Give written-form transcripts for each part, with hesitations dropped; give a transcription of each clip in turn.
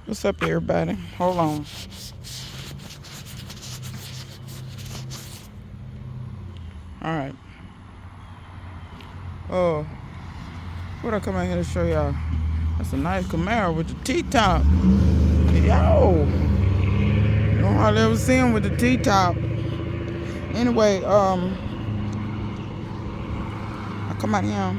What's up, everybody? Hold on. All right. What I come out here to show y'all? That's a nice Camaro with the T-top. Yo, you don't hardly ever see him with the T-top. Anyway, I come out here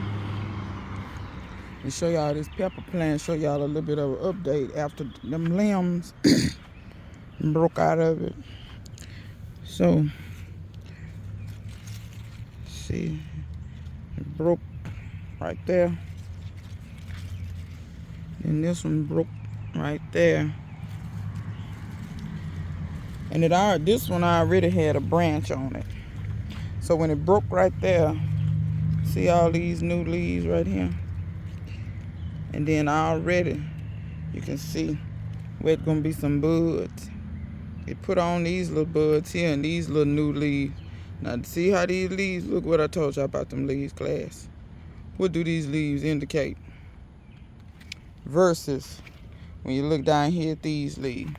and show y'all this pepper plant. Show y'all a little bit of an update after them limbs broke out of it. So, see, it broke right there. And this one broke right there. And this one already had a branch on it. So when it broke right there, see all these new leaves right here? And then already you can see where it's gonna be some buds. It put on these little buds here and these little new leaves. Now see how these leaves, look what I told you about them leaves, class. What do these leaves indicate? Versus when you look down here at these leaves,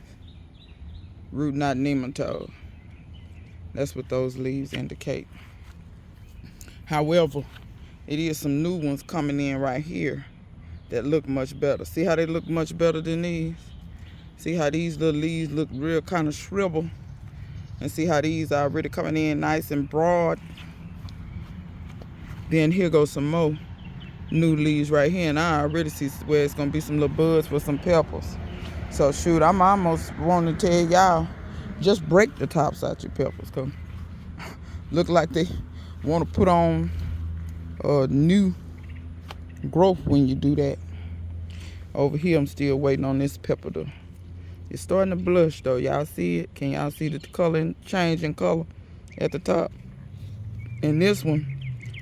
root knot nematode. That's what those leaves indicate. However, it is some new ones coming in right here that look much better. See how they look much better than these? See how these little leaves look real kind of shriveled? And see how these are already coming in nice and broad? Then here goes some more new leaves right here, and I already see where it's gonna be some little buds for some peppers. So shoot, I'm almost wanting to tell y'all, just break the tops out your peppers, cause look like they want to put on new growth when you do that. Over here, I'm still waiting on this pepper to. It's starting to blush though. Y'all see it? Can y'all see the color change in color at the top? And this one,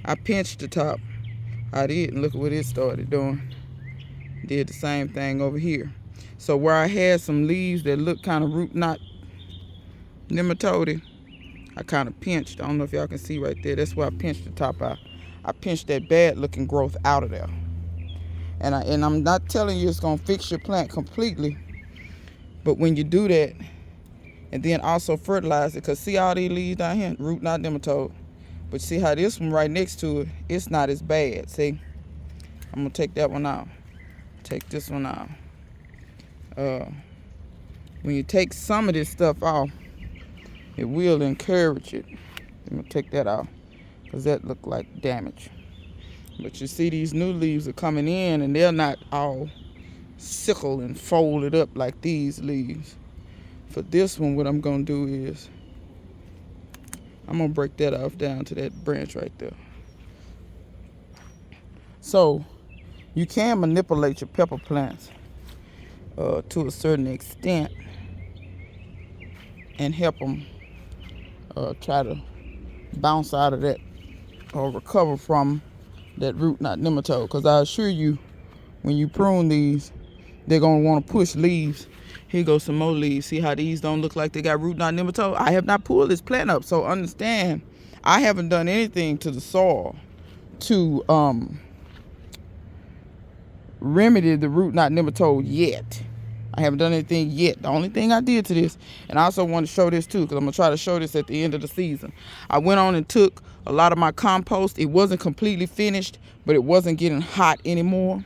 I pinched the top. I did, and look at what it started doing. Did the same thing over here. So where I had some leaves that look kind of root knot nematode, I kind of pinched. I don't know if y'all can see right there. That's where I pinched the top out. I pinched that bad looking growth out of there. And I'm not telling you it's gonna fix your plant completely, but when you do that, and then also fertilize it, cause see all these leaves down here, root knot nematode. But see how this one right next to it, it's not as bad. See, I'm gonna take that one out. Take this one out. When you take some of this stuff off, it will encourage it. I'm gonna take that out, cause that look like damage. But you see these new leaves are coming in, and they're not all sickled and folded up like these leaves. For this one, what I'm gonna do is I'm gonna break that off down to that branch right there. So you can manipulate your pepper plants to a certain extent and help them try to bounce out of that or recover from that root knot nematode. Because I assure you, when you prune these, they're gonna want to push leaves. Here goes some more leaves. See how these don't look like they got root knot nematode? I have not pulled this plant up, so understand, I haven't done anything to the soil to remedy the root knot nematode yet. I haven't done anything yet. The only thing I did to this, and I also want to show this too, because I'm going to try to show this at the end of the season. I went on and took a lot of my compost. It wasn't completely finished, but it wasn't getting hot anymore.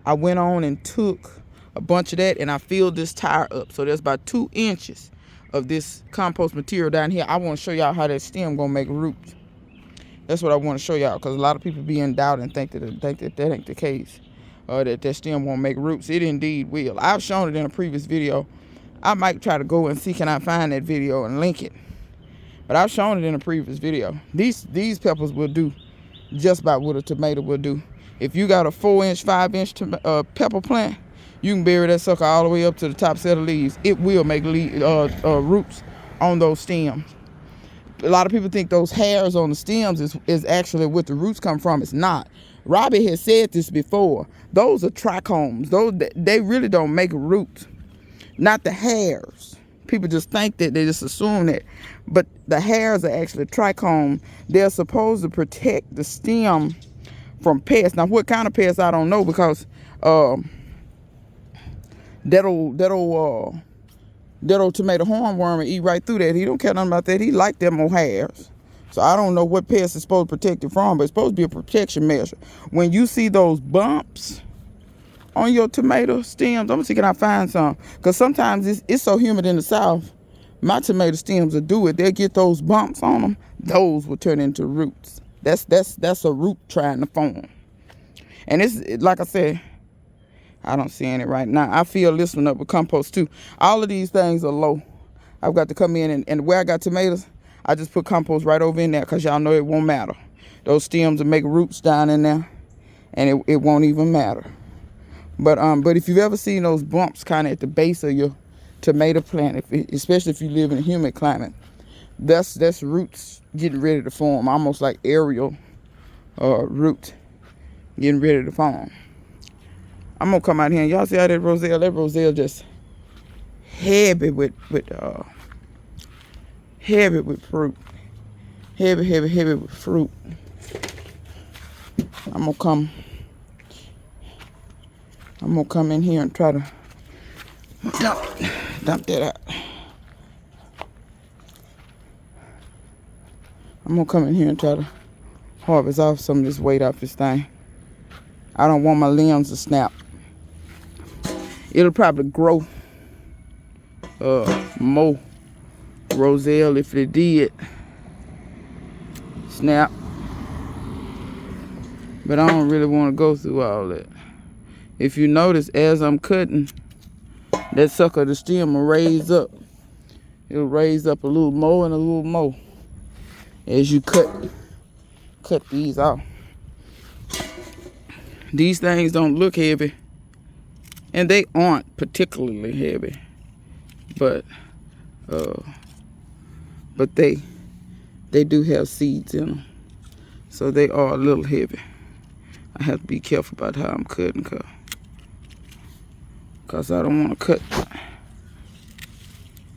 I went on and took a bunch of that, and I filled this tire up. So there's about 2 inches of this compost material down here. I want to show y'all how that stem going to make roots. That's what I want to show y'all, because a lot of people be in doubt and think that ain't the case. That stem won't make roots. It indeed will. I've shown it in a previous video. I might try to go and see can I find that video and link it. But I've shown it in a previous video. These peppers will do just about what a tomato will do. If you got a 4-inch, 5-inch pepper plant, you can bury that sucker all the way up to the top set of leaves. It will make roots on those stems. A lot of people think those hairs on the stems is actually what the roots come from. It's not. Robbie has said this before. Those are trichomes. They really don't make roots. Not the hairs. People just think that, they just assume that. But the hairs are actually trichome. They're supposed to protect the stem from pests. Now, what kind of pests, I don't know, because that old tomato hornworm will eat right through that. He don't care nothing about that. He like them mohairs. So I don't know what pest is supposed to protect it from, but it's supposed to be a protection measure. When you see those bumps on your tomato stems, I'm gonna see can I find some, because sometimes it's so humid in the south. My tomato stems will do it. They'll get those bumps on them. Those will turn into roots. That's a root trying to form. And it's like I said, I don't see any right now. I fill this one up with compost too. All of these things are low. I've got to come in and where I got tomatoes, I just put compost right over in there because y'all know it won't matter. Those stems will make roots down in there and it won't even matter. But if you've ever seen those bumps kind of at the base of your tomato plant, especially if you live in a humid climate, that's roots getting ready to form, almost like aerial root getting ready to form. I'm gonna come out here and y'all see how that Roselle just heavy with fruit. Heavy with fruit. I'm gonna come in here and try to dump that out. I'm gonna come in here and try to harvest off some of this weight off this thing. I don't want my limbs to snap. It'll probably grow more Roselle if it did snap. But I don't really want to go through all that. If you notice, as I'm cutting, that sucker, the stem will raise up. It'll raise up a little more and a little more as you cut these off. These things don't look heavy, and they aren't particularly heavy, but they do have seeds in them, so they are a little heavy. I have to be careful about how I'm cutting, because I don't want to cut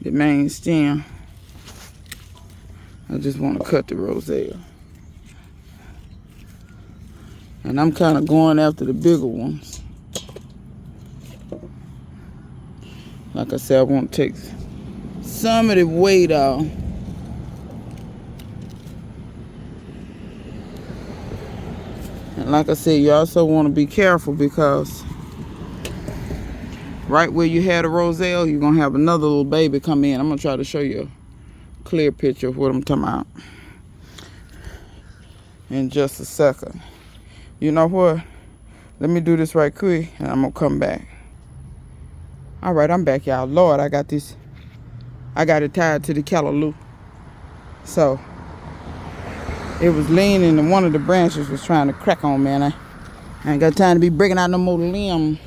the main stem. I just want to cut the Roselle. And I'm kind of going after the bigger ones. Like I said, I want to take some of the weight out. And like I said, you also want to be careful because right where you had a Roselle, you're going to have another little baby come in. I'm going to try to show you a clear picture of what I'm talking about in just a second. You know what? Let me do this right quick and I'm going to come back. All right, I'm back, y'all. Lord, I got it tied to the callaloo. So it was leaning and one of the branches was trying to crack on me, and I ain't got time to be breaking out no more limb.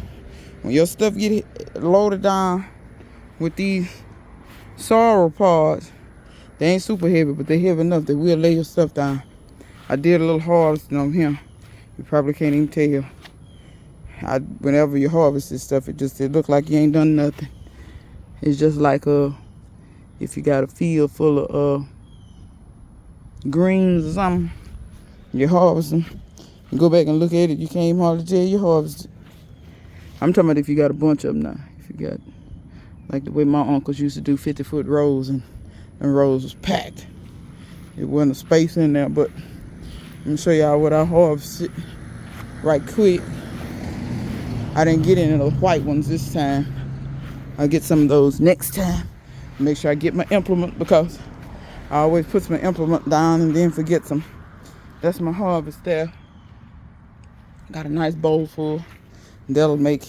When your stuff get loaded down with these sorrel pods, they ain't super heavy, but they heavy enough that will lay your stuff down. I did a little harvesting on him. You probably can't even tell. Whenever you harvest this stuff, it look like you ain't done nothing. It's just like if you got a field full of greens or something, you harvest them. You go back and look at it, you can't even hardly tell you harvested. I'm talking about if you got a bunch of them now. If you got, like the way my uncles used to do 50-foot rows, and rows was packed. It wasn't a space in there, but let me show y'all what I harvested right quick. I didn't get any of those white ones this time. I'll get some of those next time. Make sure I get my implement, because I always put my implement down and then forget them. That's my harvest there. Got a nice bowl full. That'll make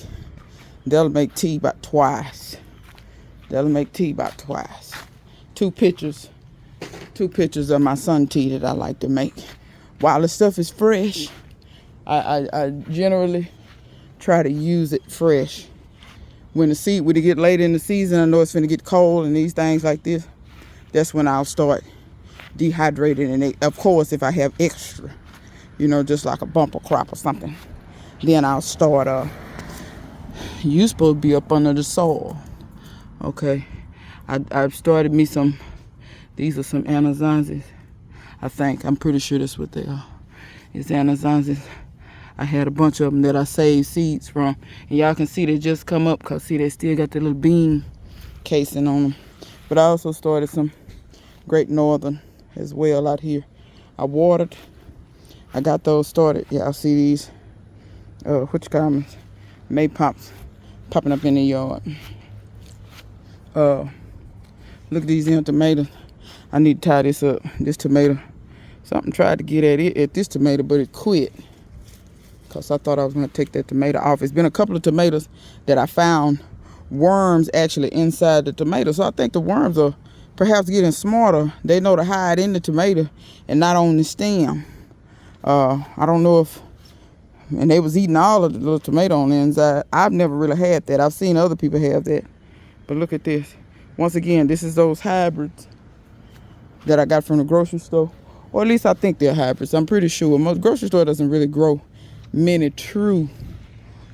tea about twice. Two pictures of my sun tea that I like to make. While the stuff is fresh, I generally try to use it fresh. When it get late in the season, I know it's gonna get cold and these things like this, that's when I'll start dehydrating. And of course, if I have extra, just like a bumper crop or something, then I'll start you supposed to be up under the soil. Okay, I've started me some. These are some Amazonses. I'm pretty sure that's what they are. It's Amazonses. I had a bunch of them that I saved seeds from. And y'all can see they just come up because, see, they still got the little bean casing on them. But I also started some Great Northern as well out here. I watered. I got those started. Y'all see these, which comments? May pops popping up in the yard. Look at these young tomatoes. I need to tie this up. This tomato. Something tried to get at it, at this tomato, but it quit. Because I thought I was going to take that tomato off. It's been a couple of tomatoes that I found worms actually inside the tomato. So I think the worms are perhaps getting smarter. They know to hide in the tomato and not on the stem. I don't know if, and they was eating all of the little tomato on the inside. I've never really had that. I've seen other people have that. But look at this. Once again, this is those hybrids that I got from the grocery store. Or at least I think they're hybrids. I'm pretty sure. Most grocery store doesn't really grow many true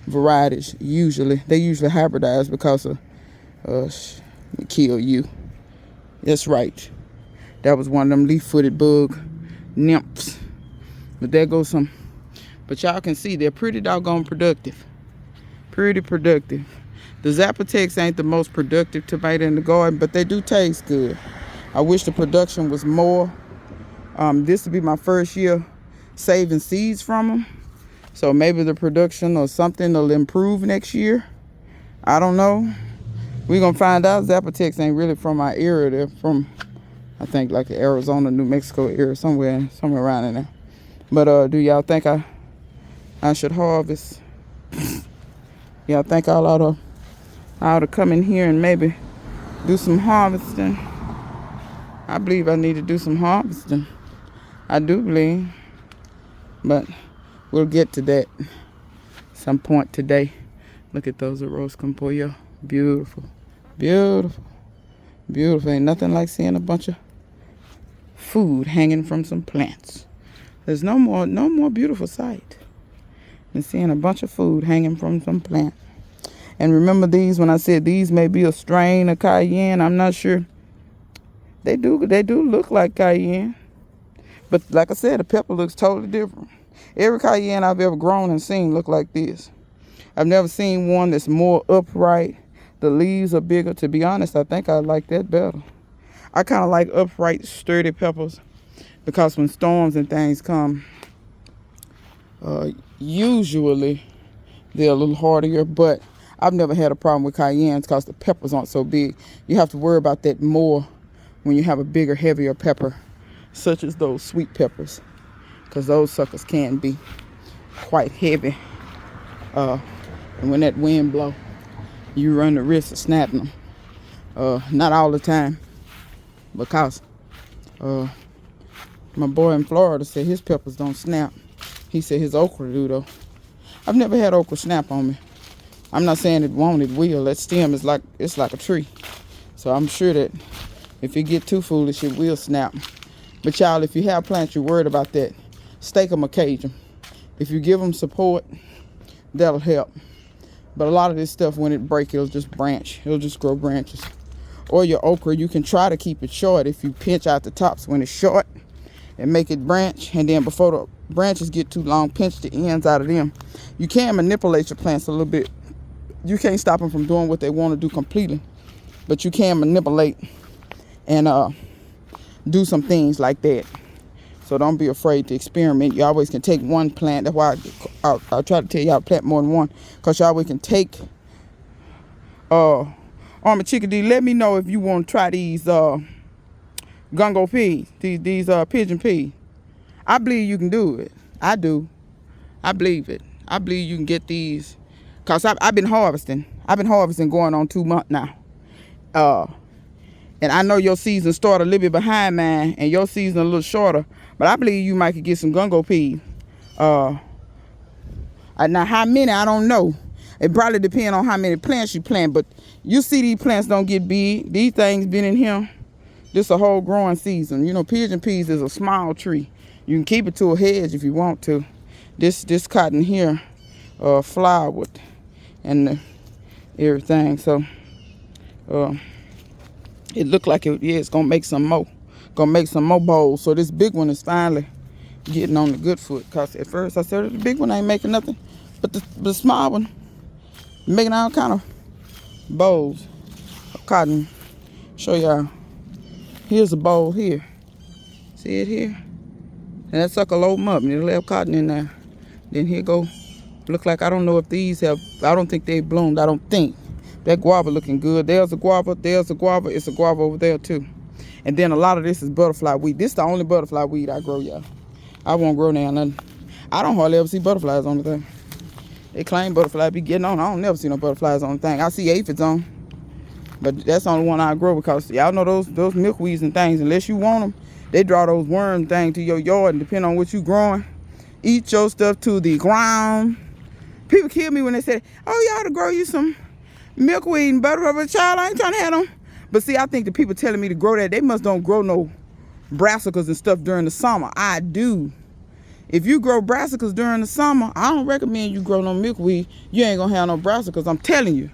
varieties usually. They usually hybridize because of kill you. That's right. That was one of them leaf-footed bug nymphs. But there goes some. But y'all can see they're pretty doggone productive. Pretty productive. The Zapotex ain't the most productive tomato in the garden, but they do taste good. I wish the production was more. This will be my first year saving seeds from them. So maybe the production or something will improve next year. I don't know. We're going to find out. Zapotex ain't really from our area. They're from, I think, like the Arizona, New Mexico area, somewhere around in there. But do y'all think I should harvest? Y'all think I ought to come in here and maybe do some harvesting? I believe I need to do some harvesting. I do believe. But we'll get to that some point today. Look at those arroz con pollo. Beautiful. Beautiful. Beautiful. Ain't nothing like seeing a bunch of food hanging from some plants. There's no more beautiful sight than seeing a bunch of food hanging from some plant. And remember these, when I said these may be a strain of cayenne, I'm not sure. They do look like cayenne. But like I said, the pepper looks totally different. Every cayenne I've ever grown and seen look like this. I've never seen one that's more upright. The leaves are bigger. To be honest, I think I like that better. I kind of like upright, sturdy peppers because when storms and things come, usually they're a little hardier, but I've never had a problem with cayennes because the peppers aren't so big. You have to worry about that more when you have a bigger, heavier pepper, such as those sweet peppers, because those suckers can be quite heavy. And when that wind blows, you run the risk of snapping them. Not all the time, because my boy in Florida said his peppers don't snap. He said his okra do though. I've never had okra snap on me. I'm not saying it won't, it will. That stem is like a tree. So I'm sure that if you get too foolish, it will snap. But y'all, if you have plants you're worried about that, stake them or cage them. If you give them support, that'll help. But a lot of this stuff, when it breaks, it'll just branch. It'll just grow branches. Or your okra, you can try to keep it short if you pinch out the tops when it's short and make it branch. And then before the branches get too long, pinch the ends out of them. You can manipulate your plants a little bit. You can't stop them from doing what they want to do completely. But you can manipulate and do some things like that. So don't be afraid to experiment. You always can take one plant. That's why I'll try to tell y'all to plant more than one. Because you always can take Army Chickadee. Let me know if you want to try these gungo peas. These pigeon peas. I believe you can do it. I do. I believe it. I believe you can get these. Because I've been harvesting. I've been harvesting going on 2 months now. And I know your season started a little bit behind mine, and your season a little shorter. But I believe you might could get some gungo peas. Now, how many, I don't know. It probably depends on how many plants you plant. But you see these plants don't get big. These things been in here. This a whole growing season. You know, pigeon peas is a small tree. You can keep it to a hedge if you want to. This cotton here, flowered and everything. So, it looked like it's gonna make some more. Gonna make some more bowls. So this big one is finally getting on the good foot. Cause at first I said the big one ain't making nothing, but the small one making all kind of bowls of cotton. Show y'all. Here's a bowl here. See it here? And that sucker load them up and it'll have cotton in there. Then here go. Look like, I don't know if these have, I don't think they bloomed. I don't think. That guava looking good. There's a guava. There's a guava. It's a guava over there too. And then a lot of this is butterfly weed. This is the only butterfly weed I grow, y'all. I won't grow now nothing. I don't hardly ever see butterflies on the thing. They claim butterflies be getting on. I don't never see no butterflies on the thing. I see aphids on. But that's the only one I grow because y'all know those milkweeds and things. Unless you want them, they draw those worm things to your yard. And depending on what you growing, eat your stuff to the ground. People kill me when they say, oh, you ought to grow you some milkweed and butterfly. But child, I ain't trying to have them. But see, I think the people telling me to grow that, they must don't grow no brassicas and stuff during the summer. I do. If you grow brassicas during the summer, I don't recommend you grow no milkweed. You ain't gonna have no brassicas, I'm telling you.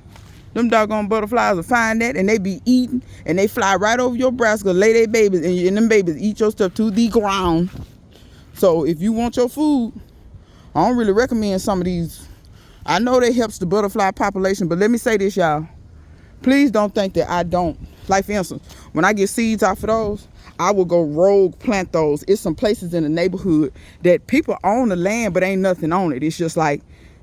Them doggone butterflies will find that and they be eating and they fly right over your brassica, lay their babies, and them babies eat your stuff to the ground. So if you want your food, I don't really recommend some of these. I know that helps the butterfly population, but let me say this, y'all. Please don't think that I don't. Like, for instance, when I get seeds off of those, I will go rogue plant those. It's some places in the neighborhood that people own the land, but ain't nothing on it. It's just like,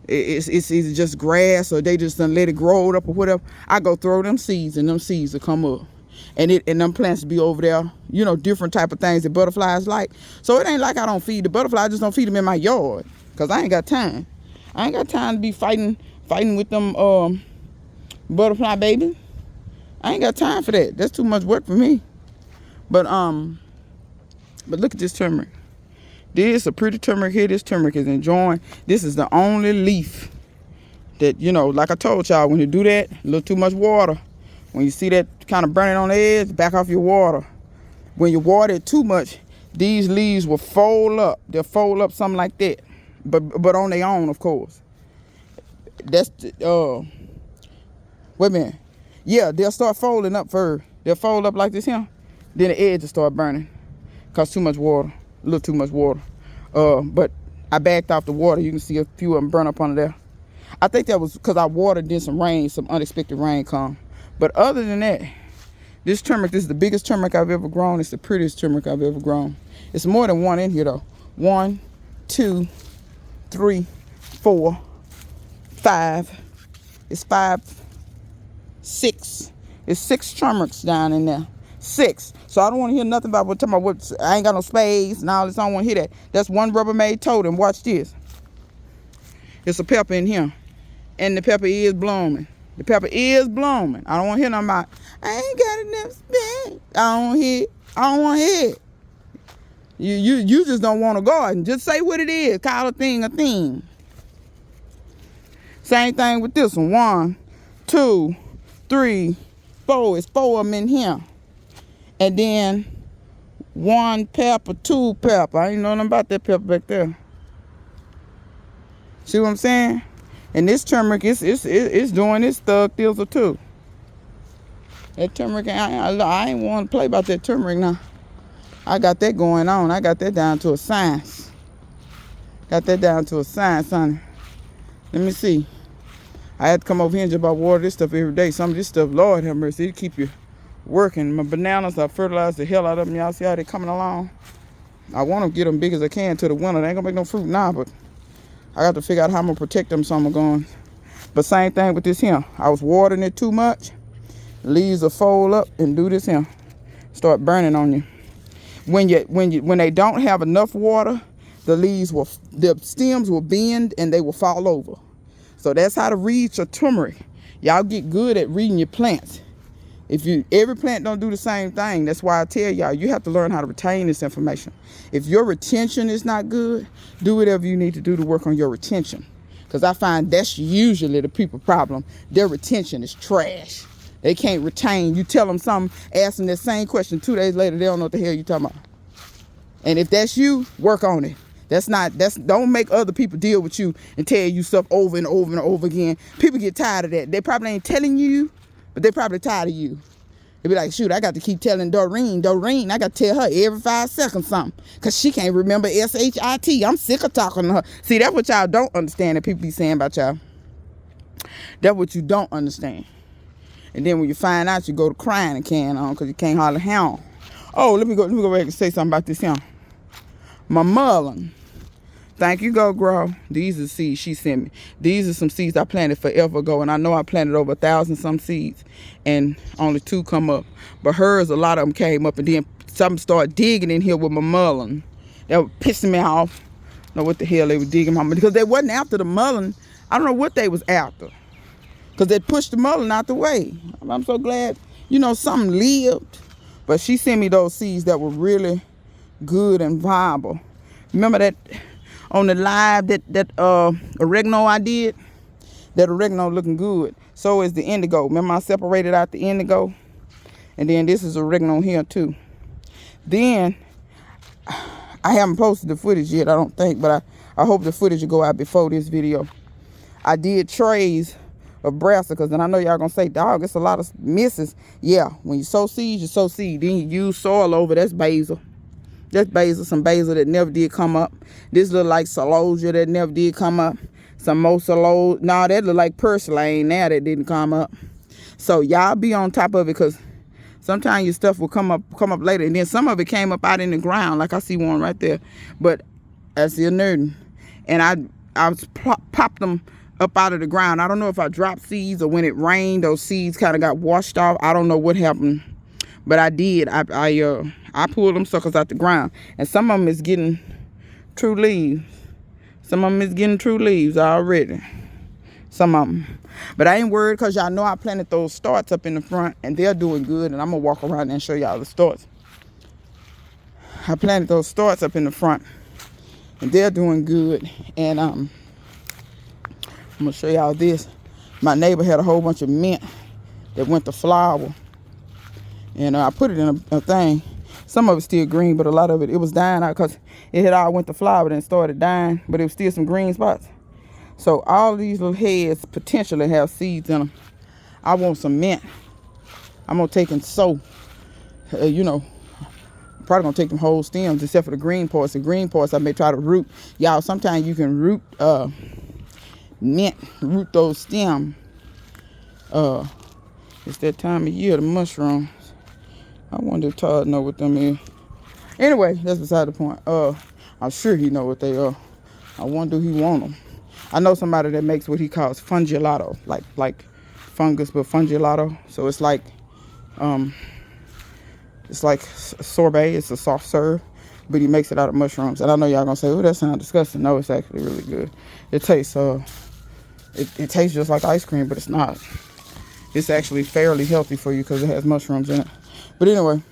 it's either just grass or they just done let it grow up or whatever. I go throw them seeds and them seeds will come up. And them plants be over there, you know, different type of things that butterflies like. So it ain't like I don't feed the butterflies. I just don't feed them in my yard because I ain't got time. I ain't got time to be fighting with them butterfly babies. I ain't got time for that. That's too much work for me. But look at this turmeric. This is a pretty turmeric here. This turmeric is enjoying. This is the only leaf that, you know, like I told y'all, when you do that, a little too much water. When you see that kind of burning on the edge, back off your water. When you water it too much, these leaves will fold up. They'll fold up something like that. But on their own, of course. That's wait a minute. Yeah, they'll start folding up first. They'll fold up like this here. Then the edge will start burning. Cause too much water. A little too much water. But I backed off the water. You can see a few of them burn up under there. I think that was because I watered, then some rain, some unexpected rain come. But other than that, this turmeric, this is the biggest turmeric I've ever grown. It's the prettiest turmeric I've ever grown. It's more than one in here though. 1, 2, 3, 4, 5. It's 5, 6. It's 6 turmerics down in there. 6. So I don't want to hear nothing about what talking about what I ain't got no spades and all this. I don't want to hear that. That's one Rubbermaid totem. Watch this. It's a pepper in here. And the pepper is blooming. The pepper is blooming. I don't want to hear nothing about I ain't got enough spades. I don't hear it. I don't want to hear it. You just don't want to garden. Just say what it is. Call a thing a thing. Same thing with this one. 1, 2, 3, 4. It's 4 of them in here. And then 1 pepper, 2 pepper. I ain't know nothing about that pepper back there. See what I'm saying? And this turmeric it's doing its thug thizzle too. That turmeric, I ain't want to play about that turmeric now. I got that going on. I got that down to a science. Got that down to a science, honey. Let me see. I had to come over here and just about water this stuff every day. Some of this stuff, Lord have mercy, it'll keep you working. My bananas, I fertilize the hell out of them. Y'all see how they coming along? I want to get them big as I can to the winter. They ain't gonna make no fruit now, but I got to figure out how I'm gonna protect them some are going. But same thing with this here. I was watering it too much. Leaves will fold up and do this here. Start burning on you. When they don't have enough water, the stems will bend and they will fall over. So that's how to read your turmeric. Y'all get good at reading your plants. Every plant don't do the same thing. That's why I tell y'all, you have to learn how to retain this information. If your retention is not good, do whatever you need to do to work on your retention. Because I find that's usually the people problem. Their retention is trash. They can't retain. You tell them something, ask them that same question 2 days later, they don't know what the hell you're talking about. And if that's you, work on it. Don't make other people deal with you and tell you stuff over and over and over again. People get tired of that. They probably ain't telling you, but they probably tired of you. It'd be like, shoot, I got to keep telling Doreen, I got to tell her every 5 seconds something. Because she can't remember SHIT. I'm sick of talking to her. See, that's what y'all don't understand that people be saying about y'all. That's what you don't understand. And then when you find out, you go to crying and carrying on because you can't hardly handle. Oh, let me go back and say something about this here. My mullein. Thank you, Go Grow. These are seeds she sent me. These are some seeds I planted forever ago, and I know I planted over 1,000 some seeds, and only 2 come up. But hers, a lot of them came up, and then some started digging in here with my mullein. That was pissing me off. I don't know what the hell they were digging, mama, because they wasn't after the mullein. I don't know what they was after, because they pushed the mullein out the way. I'm so glad, you know, something lived. But she sent me those seeds that were really good and viable. Remember that on the live that oregano I did? That oregano looking good. So is the indigo. Remember I separated out the indigo? And then this is oregano here too. Then I haven't posted the footage yet, I don't think, but I hope the footage will go out before this video. I did trays of brassicas, and I know y'all gonna say, dog, it's a lot of misses. Yeah, when you sow seeds, you sow seed. Then you use soil over. That's basil. That's basil, some basil that never did come up. This look like celosia that never did come up. Some more celosia. No, that look like purslane now that didn't come up. So y'all be on top of it, because sometimes your stuff will come up later. And then some of it came up out in the ground, like I see one right there. But I see a nerding. And I popped them up out of the ground. I don't know if I dropped seeds or when it rained, those seeds kind of got washed off. I don't know what happened. But I did. I pulled them suckers out the ground. And some of them is getting true leaves. Some of them is getting true leaves already. Some of them. But I ain't worried, because y'all know I planted those starts up in the front. And they're doing good. And I'm going to walk around and show y'all the starts. I planted those starts up in the front. And they're doing good. And I'm going to show y'all this. My neighbor had a whole bunch of mint that went to flower. And I put it in a thing. Some of it's still green, but a lot of it was dying out because it had all went to flower and started dying, but it was still some green spots. So all these little heads potentially have seeds in them. I want some mint. I'm going to take and sow. You know, I'm probably going to take them whole stems except for the green parts. The green parts I may try to root. Y'all, sometimes you can root mint, root those stems. It's that time of year, the mushrooms. I wonder if Todd know what them is. Anyway, that's beside the point. I'm sure he know what they are. I wonder who he want them. I know somebody that makes what he calls fungelato, like fungus, but fungelato. So it's like sorbet. It's a soft serve, but he makes it out of mushrooms. And I know y'all gonna say, "Oh, that sounds disgusting." No, it's actually really good. It tastes it tastes just like ice cream, but it's not. It's actually fairly healthy for you because it has mushrooms in it. But anyway,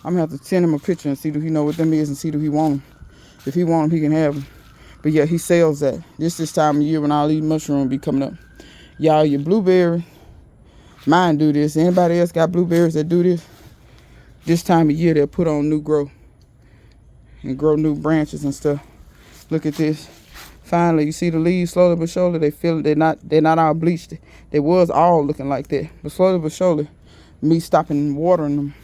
I'm going to have to send him a picture and see do he know what them is and see do he want them. If he want them, he can have them. But yeah, he sells that. This time of year when all these mushrooms be coming up. Y'all, your blueberry, mine do this. Anybody else got blueberries that do this? This time of year, they'll put on new growth and grow new branches and stuff. Look at this. Finally, you see the leaves slowly but surely. They're not all bleached. They was all looking like that. But slowly but surely, me stopping watering them,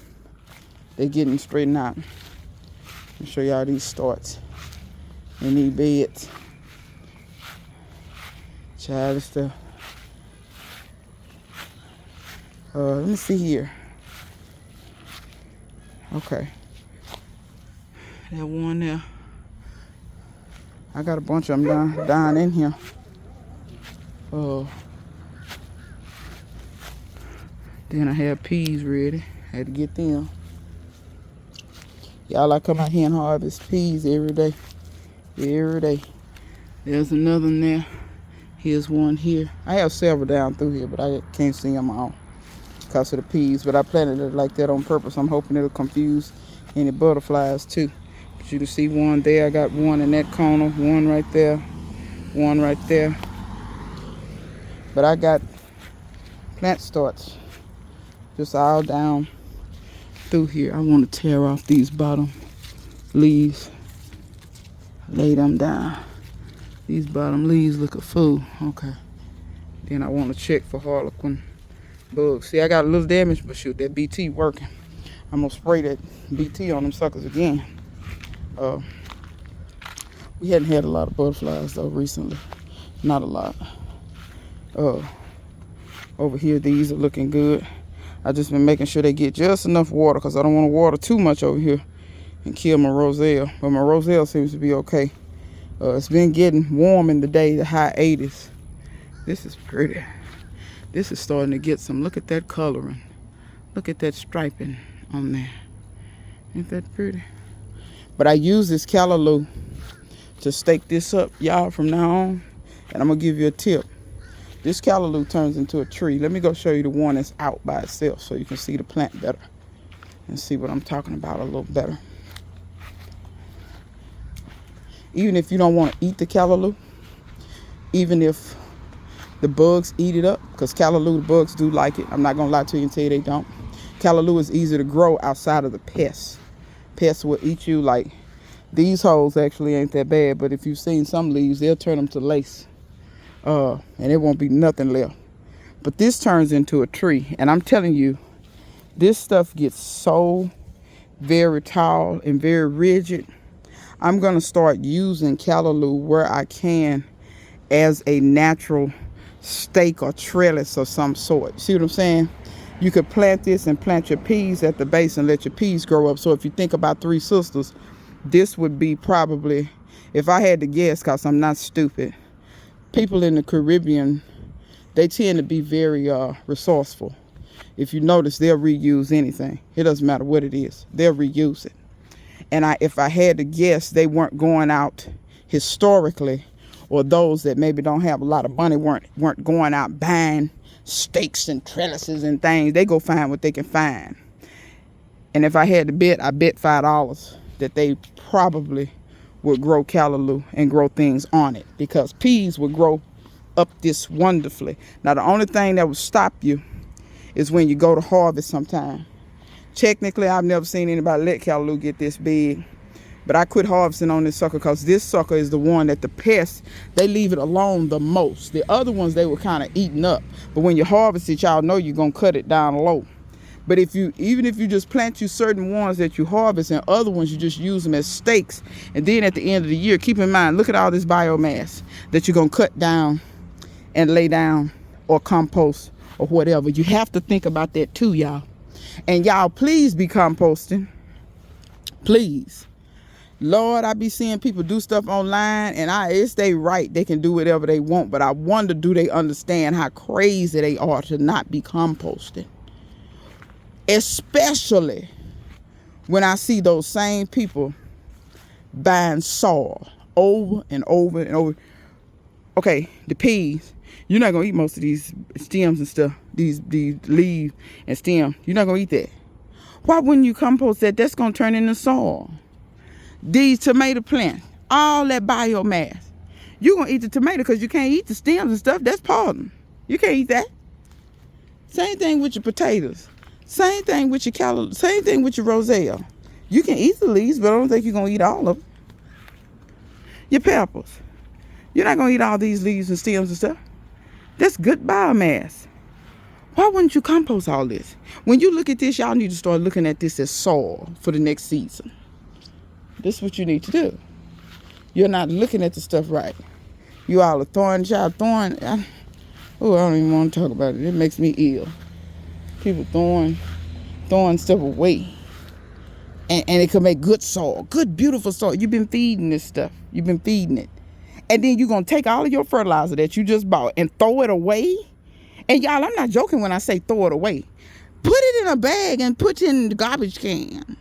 they getting straightened out. I'll show y'all these starts in these beds. Child of stuff. Let me see here. Okay. That one there. I got a bunch of them down in here. Then I have peas ready. I had to get them. Y'all, I come out here and harvest peas every day. Every day. There's another one there. Here's one here. I have several down through here, but I can't see them all because of the peas. But I planted it like that on purpose. I'm hoping it'll confuse any butterflies too. But you can see one there. I got one in that corner. One right there. One right there. But I got plant starts just all down through here. I want to tear off these bottom leaves. Lay them down. These bottom leaves look a fool. Okay. Then I want to check for harlequin bugs. See, I got a little damage, but shoot, that BT working. I'm gonna spray that BT on them suckers again. We hadn't had a lot of butterflies though recently. Not a lot. Over here, these are looking good. I just been making sure they get just enough water because I don't want to water too much over here and kill my Roselle. But my Roselle seems to be okay. It's been getting warm in the day, the high 80s. This is pretty. This is starting to get some. Look at that coloring. Look at that striping on there. Ain't that pretty? But I use this callaloo to stake this up, y'all, from now on. And I'm going to give you a tip. This callaloo turns into a tree. Let me go show you the one that's out by itself so you can see the plant better and see what I'm talking about a little better. Even if you don't want to eat the callaloo, even if the bugs eat it up, because callaloo, the bugs do like it. I'm not going to lie to you and tell you they don't. Callaloo is easy to grow outside of the pests. Pests will eat you. Like these holes actually ain't that bad, but if you've seen some leaves, they'll turn them to lace. And it won't be nothing left. But this turns into a tree. And I'm telling you, this stuff gets so very tall and very rigid. I'm going to start using callaloo where I can as a natural stake or trellis of some sort. See what I'm saying? You could plant this and plant your peas at the base and let your peas grow up. So if you think about Three Sisters, this would be probably, if I had to guess, because I'm not stupid, people in the Caribbean, they tend to be very resourceful. If you notice, they'll reuse anything. It doesn't matter what it is. They'll reuse it. And if I had to guess, they weren't going out historically, or those that maybe don't have a lot of money weren't going out buying stakes and trellises and things. They go find what they can find. And if I had to bet, I bet $5 that they probably would grow callaloo and grow things on it, because peas would grow up this wonderfully. Now, the only thing that would stop you is when you go to harvest sometime. Technically, I've never seen anybody let callaloo get this big, but I quit harvesting on this sucker because this sucker is the one that the pests, they leave it alone the most. The other ones, they were kind of eating up. But when you harvest it, y'all know you're going to cut it down low. But even if you just plant you certain ones that you harvest, and other ones you just use them as stakes, and then at the end of the year, keep in mind, look at all this biomass that you're going to cut down and lay down or compost or whatever. You have to think about that too, y'all. And y'all, please be composting. Please. Lord, I be seeing people do stuff online, and it's they right. They can do whatever they want, but I wonder, do they understand how crazy they are to not be composting? Especially when I see those same people buying soil over and over and over. Okay, the peas, you're not going to eat most of these stems and stuff, these leaves and stem. You're not going to eat that. Why wouldn't you compost that? That's going to turn into soil. These tomato plants, all that biomass. You're going to eat the tomato because you can't eat the stems and stuff. That's pollen. You can't eat that. Same thing with your potatoes. Same thing with your callaloo. Same thing with your Roselle. You can eat the leaves, but I don't think you're going to eat all of them. Your peppers. You're not going to eat all these leaves and stems and stuff. That's good biomass. Why wouldn't you compost all this? When you look at this, y'all need to start looking at this as soil for the next season. This is what you need to do. You're not looking at the stuff right. You all are throwing. I don't even want to talk about it. It makes me ill. People throwing stuff away. And it could make good soil. Good, beautiful soil. You've been feeding this stuff. You've been feeding it. And then you're going to take all of your fertilizer that you just bought and throw it away. And y'all, I'm not joking when I say throw it away. Put it in a bag and put it in the garbage can.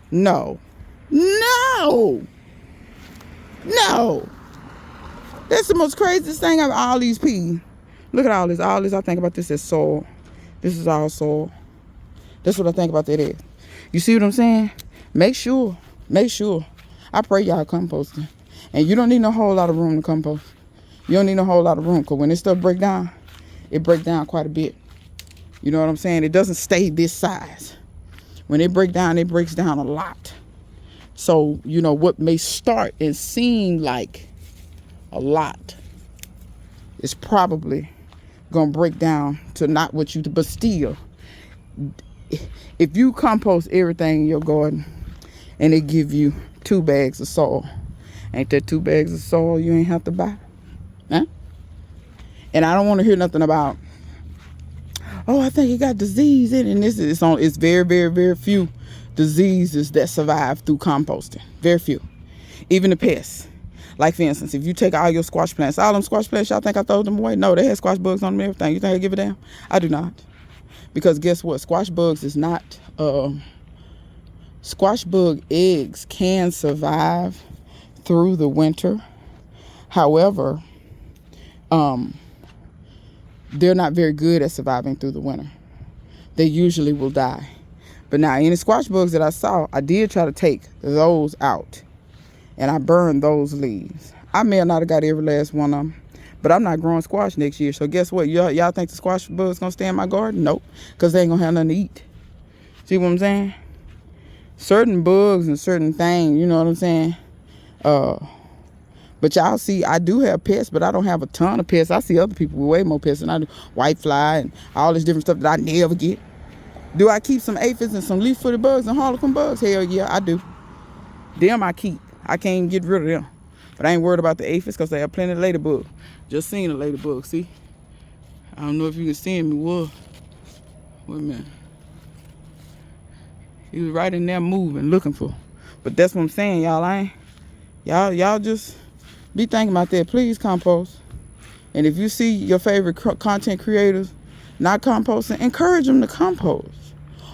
No. That's the most craziest thing of all these peas. Look at all this. All this, I think about this as soil. This is all soil. That's what I think about that as. You see what I'm saying? Make sure. I pray y'all composting. And you don't need no whole lot of room to compost. You don't need no whole lot of room, because when this stuff break down, it breaks down quite a bit. You know what I'm saying? It doesn't stay this size. When it breaks down, it breaks down a lot. So, you know, what may start and seem like a lot is probably gonna break down to not what you, but still, if you compost everything in your garden and they give you 2 bags of soil, ain't that 2 bags of soil you ain't have to buy? Huh? And I don't want to hear nothing about, oh, I think it got disease in it. And it's very, very, very few diseases that survive through composting. Very few. Even the pests. Like, for instance, if you take all your squash plants, all them squash plants, y'all think I throw them away? No, they had squash bugs on them and everything. You think I give a damn? I do not. Because guess what? Squash bugs is not, squash bug eggs can survive through the winter. However, they're not very good at surviving through the winter. They usually will die. But now, any squash bugs that I saw, I did try to take those out. And I burned those leaves. I may not have got every last one of them. But I'm not growing squash next year. So guess what? Y'all think the squash bugs going to stay in my garden? Nope. Because they ain't going to have nothing to eat. See what I'm saying? Certain bugs and certain things, you know what I'm saying? But y'all see, I do have pests, but I don't have a ton of pests. I see other people with way more pests than I do. Whitefly and all this different stuff that I never get. Do I keep some aphids and some leaf-footed bugs and harlequin bugs? Hell yeah, I do. Them I keep. I can't even get rid of them. But I ain't worried about the aphids because they have plenty of ladybug. Just seen a ladybug, see? I don't know if you can see him. Wait a minute. He was right in there moving, looking for. But that's what I'm saying, y'all. Y'all just be thinking about that. Please compost. And if you see your favorite content creators not composting, encourage them to compost.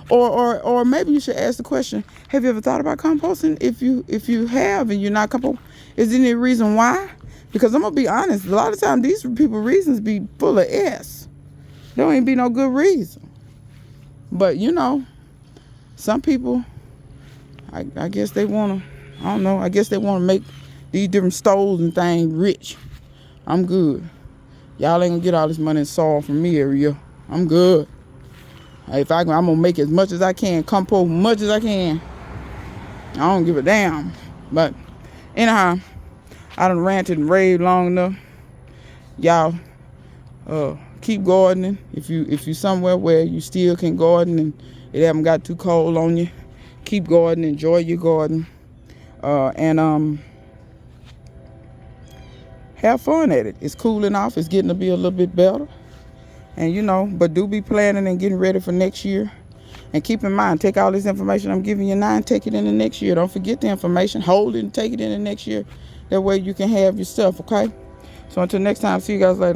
Or maybe you should ask the question, have you ever thought about composting? If you have and you're not composting, is there any reason why? Because I'm going to be honest, a lot of times these people reasons be full of S. There ain't be no good reason. But, you know, some people, I guess they want to, I don't know, I guess they want to make these different stoves and things rich. I'm good. Y'all ain't going to get all this money and soil from me every year. I'm good. I'm going to make as much as I can, compost as much as I can. I don't give a damn. But anyhow, I done ranted and raved long enough. Y'all keep gardening. If you somewhere where you still can garden and it haven't got too cold on you, keep gardening. Enjoy your garden. And have fun at it. It's cooling off. It's getting to be a little bit better. And, you know, but do be planning and getting ready for next year. And keep in mind, take all this information I'm giving you now and take it in the next year. Don't forget the information. Hold it and take it in the next year. That way you can have your stuff, okay? So until next time, see you guys later.